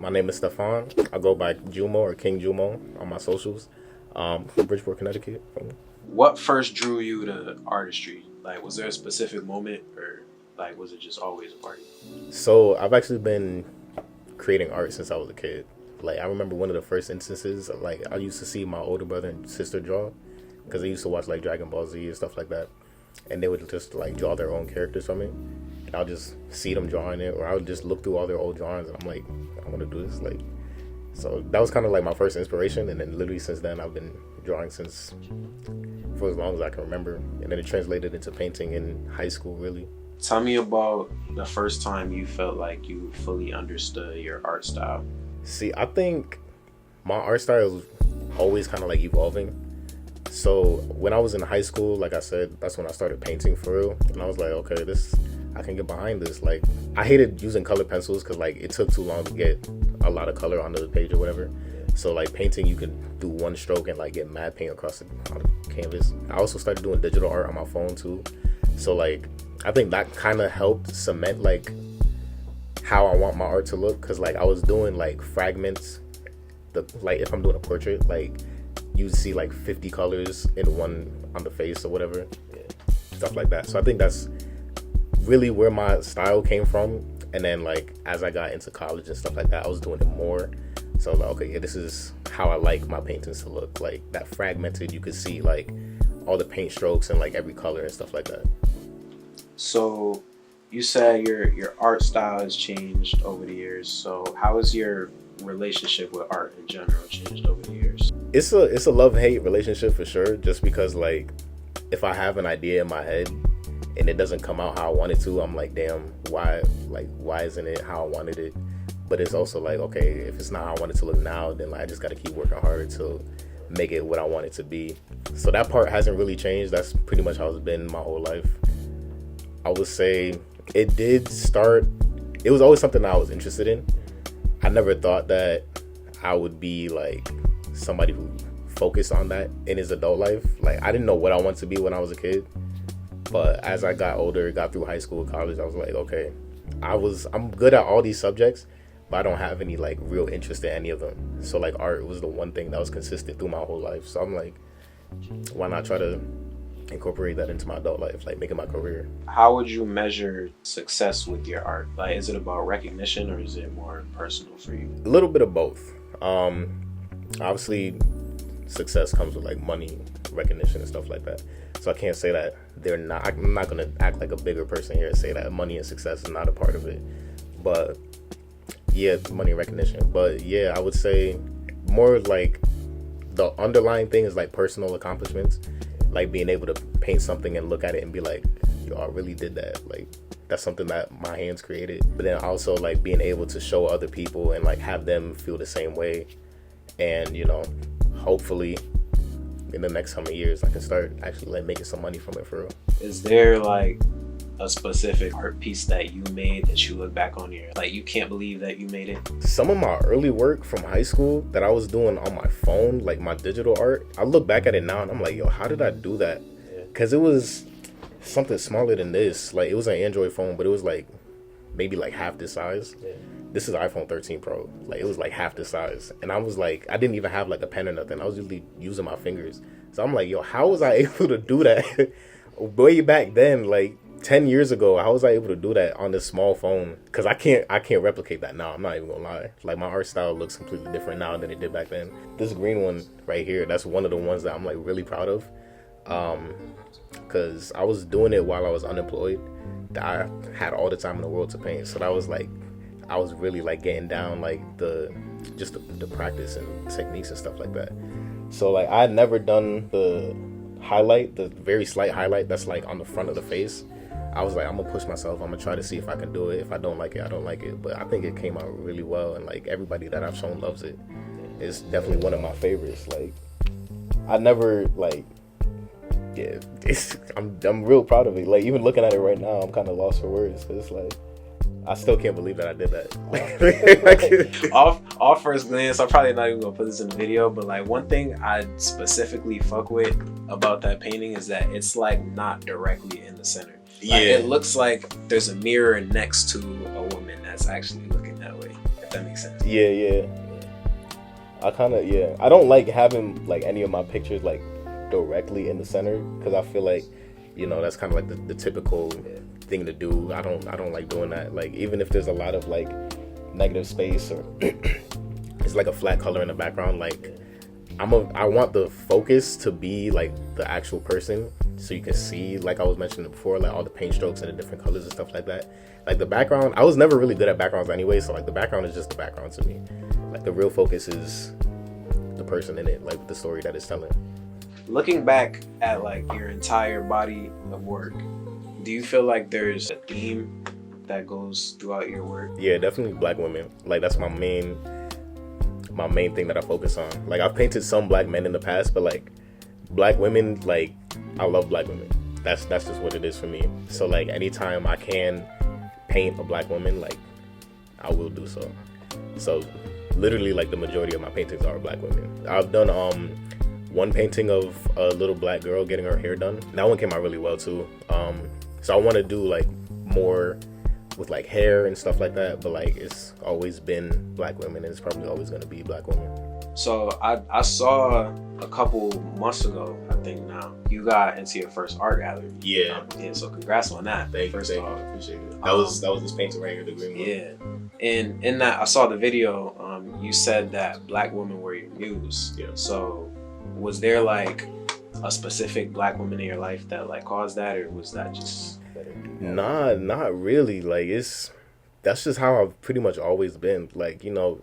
My name is Stephon. I go by Jumo or King Jumo on my socials. From Bridgeport, Connecticut. What first drew you to artistry? Like, was there a specific moment, or like was it just always a part of you? So I've actually been creating art since I was a kid. Like, I remember one of the first instances, like, I used to see my older brother and sister draw, because I used to watch like Dragon Ball Z and stuff like that, and they would just like draw their own characters from it. And I'll just see them drawing it, or I would just look through all their old drawings, and I'm like, I want to do this. Like, so that was kind of like my first inspiration, and then literally since then I've been drawing since for as long as I can remember. And then it translated into painting in high school, really. Tell me about the first time you felt like you fully understood your art style. See, I think my art style is always kind of like evolving. So when I was in high school, like I said, that's when I started painting for real. And I was like, okay, I can get behind this. Like, I hated using colored pencils because like it took too long to get a lot of color onto the page or whatever. So like painting, you can do one stroke and like get mad paint across the canvas. I also started doing digital art on my phone too. So like, I think that kind of helped cement like how I want my art to look. Cause like I was doing like fragments, like if I'm doing a portrait, like you see like 50 colors in one on the face or whatever, stuff like that. So I think that's really where my style came from. And then like as I got into college and stuff like that, I was doing it more. So like, okay, yeah, this is how I like my paintings to look, like that fragmented. You could see like all the paint strokes and like every color and stuff like that. So you said your art style has changed over the years. So how has your relationship with art in general changed over the years? It's a love-hate relationship for sure, just because like if I have an idea in my head and it doesn't come out how I want it to, I'm like, damn, why isn't it how I wanted it? But it's also like, okay, if it's not how I want it to look now, then like I just got to keep working harder to make it what I want it to be. So that part hasn't really changed. That's pretty much how it's been my whole life. I would say it was always something that I was interested in. I never thought that I would be like somebody who focused on that in his adult life. Like, I didn't know what I wanted to be when I was a kid. But as I got older, got through high school, college, I was like, okay, I'm good at all these subjects, but I don't have any like real interest in any of them. So like art was the one thing that was consistent through my whole life. So I'm like, why not try to incorporate that into my adult life, like make it my career? How would you measure success with your art? Like, is it about recognition or is it more personal for you? A little bit of both. Obviously success comes with like money, recognition and stuff like that. So I can't say that I'm not gonna act like a bigger person here and say that money and success is not a part of it. But yeah, money and recognition. But yeah, I would say more like the underlying thing is like personal accomplishments, like being able to paint something and look at it and be like, yo, I really did that. Like, that's something that my hands created. But then also like being able to show other people and like have them feel the same way. And, you know, hopefully in the next coming years I can start actually like making some money from it for real. Is there like a specific art piece that you made that you look back on here, like you can't believe that you made it? Some of my early work from high school that I was doing on my phone, like my digital art, I look back at it now and I'm like, yo, how did I do that? Because it was something smaller than this. Like, it was an Android phone, but it was like maybe like half this size. This is iPhone 13 Pro. Like, it was like half the size. And I was like, I didn't even have like a pen or nothing. I was usually using my fingers. So I'm like, yo, how was I able to do that way back then? Like 10 years ago, how was I able to do that on this small phone? Because I can't replicate that now. I'm not even gonna lie. Like, my art style looks completely different now than it did back then. This green one right here, that's one of the ones that I'm like really proud of. Because I was doing it while I was unemployed. I had all the time in the world to paint. So that was like, I was really like getting down like the practice and techniques and stuff like that. So like, I had never done the highlight, the very slight highlight that's like on the front of the face. I was like, I'm gonna push myself. I'm gonna try to see if I can do it. If I don't like it, I don't like it. But I think it came out really well, and like everybody that I've shown loves it. It's definitely one of my favorites. Like, I never like, yeah, I'm real proud of it. Like, even looking at it right now, I'm kind of lost for words. Cause it's like, I still can't believe that I did that. Off first glance, I'm probably not even gonna put this in the video, but like one thing I specifically fuck with about that painting is that it's like not directly in the center. Like, it looks like there's a mirror next to a woman that's actually looking that way. If that makes sense. Yeah. I kind of, I don't like having like any of my pictures like directly in the center, because I feel like, you know, that's kind of like the typical thing to do. I don't like doing that. Like, even if there's a lot of like negative space, or it's like a flat color in the background, like I want the focus to be like the actual person, so you can see, like I was mentioning before, like all the paint strokes and the different colors and stuff like that. Like the background, I was never really good at backgrounds anyway, so like the background is just the background to me. Like the real focus is the person in it, like the story that it's telling. Looking back at like your entire body of work, do you feel like there's a theme that goes throughout your work? Yeah, definitely Black women. Like that's my main thing that I focus on. Like I've painted some Black men in the past, but like Black women, like I love Black women. That's just what it is for me. So like anytime I can paint a Black woman, like I will do so. So literally like the majority of my paintings are Black women. I've done one painting of a little Black girl getting her hair done. That one came out really well too. So I want to do like more with like hair and stuff like that, but like it's always been Black women, and it's probably always going to be Black women. So I saw a couple months ago, I think now, you got into your first art gallery. Yeah. So congrats on that. Thank you. Appreciate it. That was this painting right here, the green one. Yeah. And in that, I saw the video. You said that Black women were your muse. Yeah. So was there like a specific Black woman in your life that like caused that, or was that just? Nah, not really. Like that's just how I've pretty much always been. Like, you know,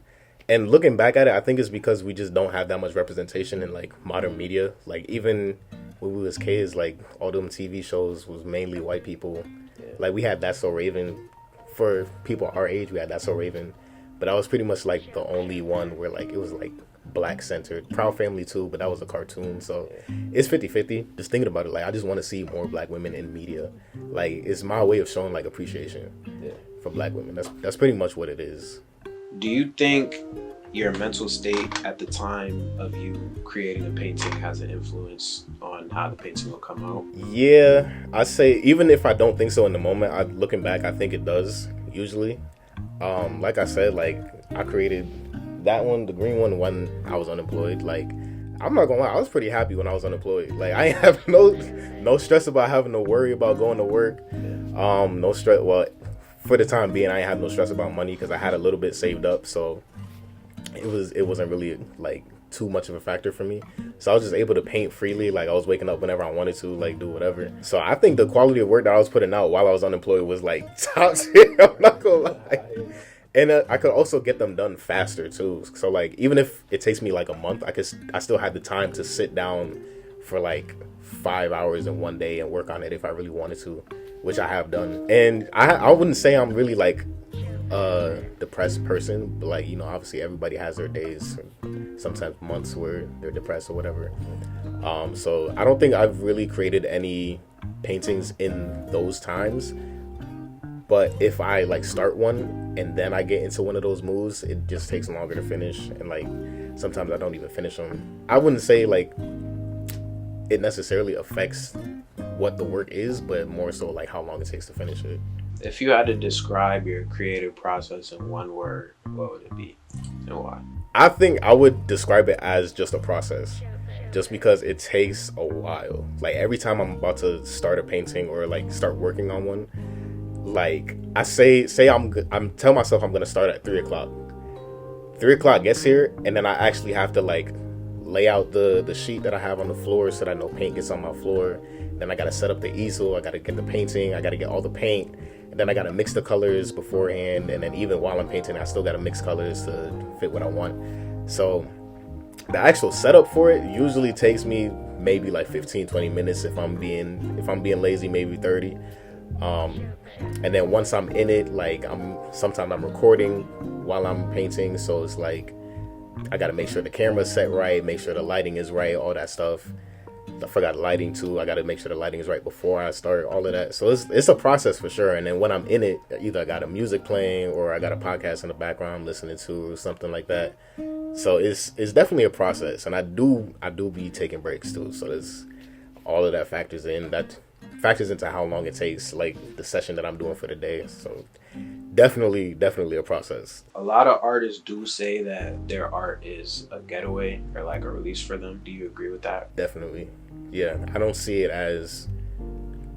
and looking back at it, I think it's because we just don't have that much representation in like modern media. Like even when we was kids, like all them TV shows was mainly white people. Yeah. Like we had That's So Raven. For people our age, we had That's So Raven, but I was pretty much like the only one where like it was like Black centered. Proud Family too, but that was a cartoon, so it's 50-50. Just thinking about it, like I just want to see more Black women in media. Like it's my way of showing like appreciation for Black women. That's pretty much what it is. Do you think your mental state at the time of you creating a painting has an influence on how the painting will come out? Yeah, I say even if I don't think so in the moment, looking back, I think it does usually. Like I said, like I created that one, the green one, when I was unemployed. Like I'm not gonna lie, I was pretty happy when I was unemployed. Like I have no stress about having to worry about going to work. No stress. Well, for the time being, I ain't have no stress about money because I had a little bit saved up, so it wasn't really like too much of a factor for me. So I was just able to paint freely. Like I was waking up whenever I wanted to, like do whatever. So I think the quality of work that I was putting out while I was unemployed was like top tier. I'm not gonna lie. And I could also get them done faster too. So like even if it takes me like a month, I still had the time to sit down for like 5 hours in one day and work on it if I really wanted to, which I have done. And I wouldn't say I'm really like a depressed person, but like, you know, obviously everybody has their days, sometimes months where they're depressed or whatever. So I don't think I've really created any paintings in those times. But if I like start one and then I get into one of those moods, it just takes longer to finish. And like sometimes I don't even finish them. I wouldn't say like it necessarily affects what the work is, but more so like how long it takes to finish it. If you had to describe your creative process in one word, what would it be and why? I think I would describe it as just a process, just because it takes a while. Like every time I'm about to start a painting or like start working on one, like I say I'm telling myself I'm gonna start at 3:00. 3:00 gets here, and then I actually have to like lay out the sheet that I have on the floor so that no paint gets on my floor. Then I gotta set up the easel. I gotta get the painting. I gotta get all the paint, and then I gotta mix the colors beforehand. And then even while I'm painting, I still gotta mix colors to fit what I want. So the actual setup for it usually takes me maybe like 15-20 minutes if I'm being lazy, maybe 30. And then once I'm in it, like sometimes I'm recording while I'm painting, so it's like I gotta make sure the camera's set right, make sure the lighting is right, all that stuff. I forgot lighting too. I gotta make sure the lighting is right before I start all of that. So it's a process for sure. And then when I'm in it, either I got a music playing or I got a podcast in the background I'm listening to or something like that. So it's definitely a process, and I do be taking breaks too. So there's all of that factors in. That factors into how long it takes, like the session that I'm doing for the day. So definitely a process. A lot of artists do say that their art is a getaway or like a release for them. Do you agree with that? Definitely. Yeah, I don't see it as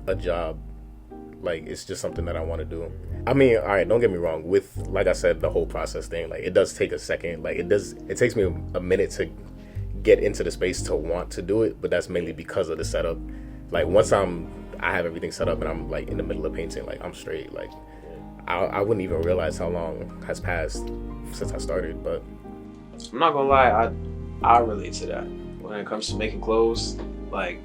a job. Like, it's just something that I want to do. I mean, all right, don't get me wrong. With, like I said, the whole process thing, like, it does take a second. Like, it takes me a minute to get into the space to want to do it, but that's mainly because of the setup. Like, once I have everything set up and I'm like in the middle of painting, like, I'm straight. Like, I wouldn't even realize how long has passed since I started. But I'm not gonna lie, I relate to that when it comes to making clothes. Like,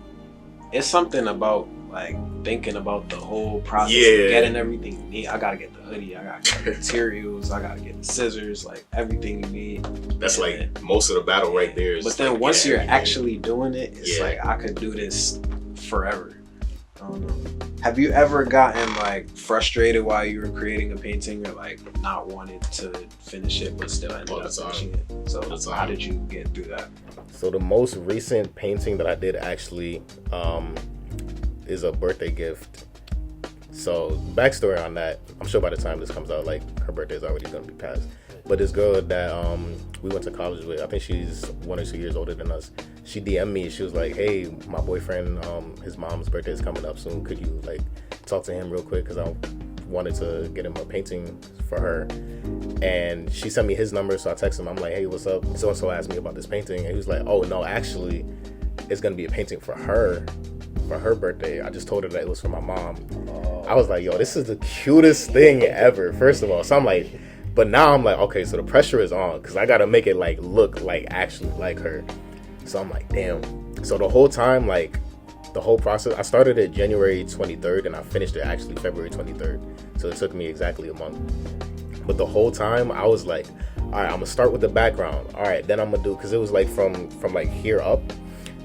it's something about like thinking about the whole process of getting everything you need. I gotta get the hoodie, I gotta get the materials, I gotta get the scissors, like everything you need. That's like most of the battle right there. Is but then like, once you're actually doing it, it's like I could do this forever. I don't know. Have you ever gotten like frustrated while you were creating a painting, or like not wanted to finish it but still ended up finishing it? So how did you get through that? So the most recent painting that I did actually is a birthday gift. So backstory on that, I'm sure by the time this comes out, like, her birthday is already gonna be past. But this girl that we went to college with, I think she's 1 or 2 years older than us, she DM'd me. She was like, hey, my boyfriend, his mom's birthday is coming up soon. Could you like talk to him real quick? Because I wanted to get him a painting for her. And she sent me his number, so I texted him. I'm like, hey, what's up? So-and-so asked me about this painting. And he was like, oh, no, actually, it's gonna be a painting for her birthday. I just told her that it was for my mom. I was like, yo, this is the cutest thing ever, first of all. So I'm like, but now I'm like, okay, so the pressure is on, because I gotta make it like look like actually like her. So I'm like, damn. So the whole time, like, the whole process, I started it January 23rd and I finished it actually February 23rd. So it took me exactly a month. But the whole time I was like, all right, I'm gonna start with the background. All right, then I'm gonna do, because it was like from like here up.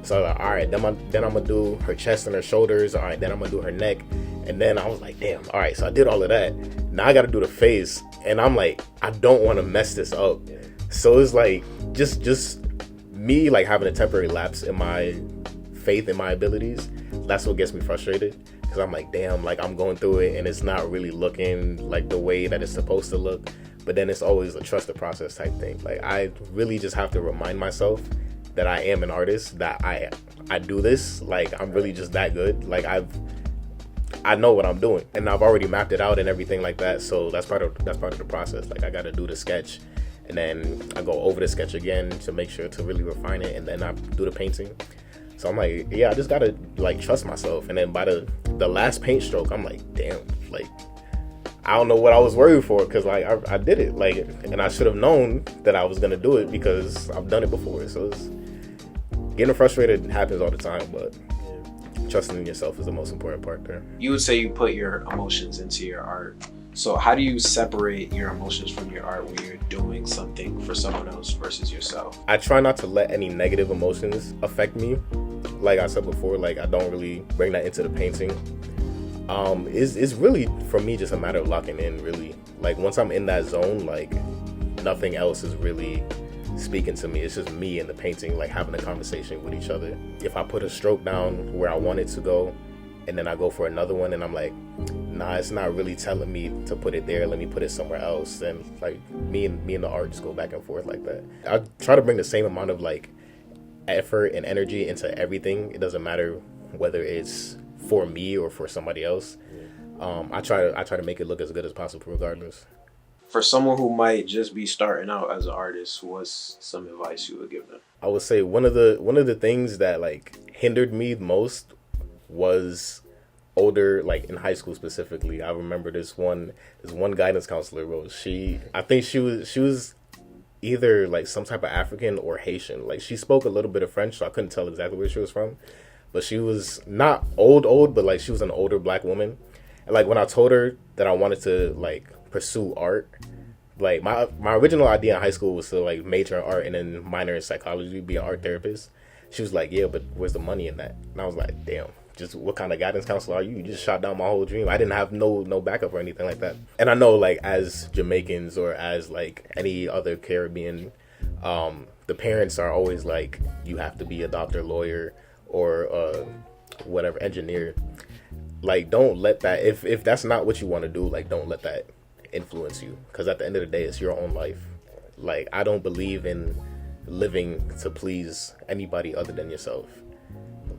So like, all right, then I'm gonna do her chest and her shoulders. All right, then I'm gonna do her neck. And then I was like, damn, all right, so I did all of that. Now I gotta do the face. And I'm like, I don't wanna mess this up. So it's like, just me like having a temporary lapse in my faith in my abilities. That's what gets me frustrated. Because I'm like, damn, like I'm going through it and it's not really looking like the way that it's supposed to look. But then it's always a trust the process type thing. Like, I really just have to remind myself that I am an artist, that I do this, like I'm really just that good. Like I know what I'm doing and I've already mapped it out and everything like that. So that's part of the process. Like, I got to do the sketch and then I go over the sketch again to make sure to really refine it, and then I do the painting. So I'm like, yeah, I just got to like trust myself. And then by the last paint stroke, I'm like, damn, like I don't know what I was worried for, because like I did it, like, and I should have known that I was gonna do it because I've done it before. So it's, getting frustrated happens all the time, but trusting in yourself is the most important part there. You would say you put your emotions into your art. So how do you separate your emotions from your art when you're doing something for someone else versus yourself? I try not to let any negative emotions affect me. Like I said before, like I don't really bring that into the painting. It's really, for me, just a matter of locking in, really. Like, once I'm in that zone, like nothing else is really speaking to me. It's just me and the painting, like having a conversation with each other. If I put a stroke down where I want it to go, and then I go for another one and I'm like, nah, it's not really telling me to put it there, let me put it somewhere else. And like me and the art just go back and forth like that. I try to bring the same amount of like effort and energy into everything. It doesn't matter whether it's for me or for somebody else. I try to make it look as good as possible regardless. For someone who might just be starting out as an artist, what's some advice you would give them? I would say one of the things that like hindered me most was older, like in high school specifically. I remember this one guidance counselor, bro. I think she was either like some type of African or Haitian. Like, she spoke a little bit of French, so I couldn't tell exactly where she was from. But she was not old, but like she was an older black woman. And like when I told her that I wanted to like pursue art, like my original idea in high school was to like major in art and then minor in psychology, be an art therapist. She was like, yeah, but where's the money in that? And I was like, damn, just what kind of guidance counselor are you? You just shot down my whole dream. I didn't have no backup or anything like that. And I know, like, as Jamaicans or as like any other Caribbean, the parents are always like, you have to be a doctor, lawyer, or whatever, engineer. like, don't let that, if that's not what you want to do, like, don't let that influence you, because at the end of the day, it's your own life. Like, I don't believe in living to please anybody other than yourself.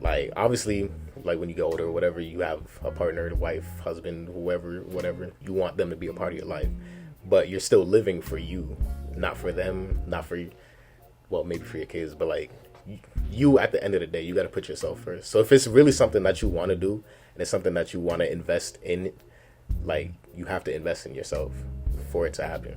Like, obviously, like, when you get older or whatever, you have a partner, a wife, husband, whoever, whatever, you want them to be a part of your life, but you're still living for you, not for them, not for, well, maybe for your kids, but like, you, at the end of the day, you got to put yourself first. So if it's really something that you want to do, and it's something that you want to invest in, like, you have to invest in yourself for it to happen.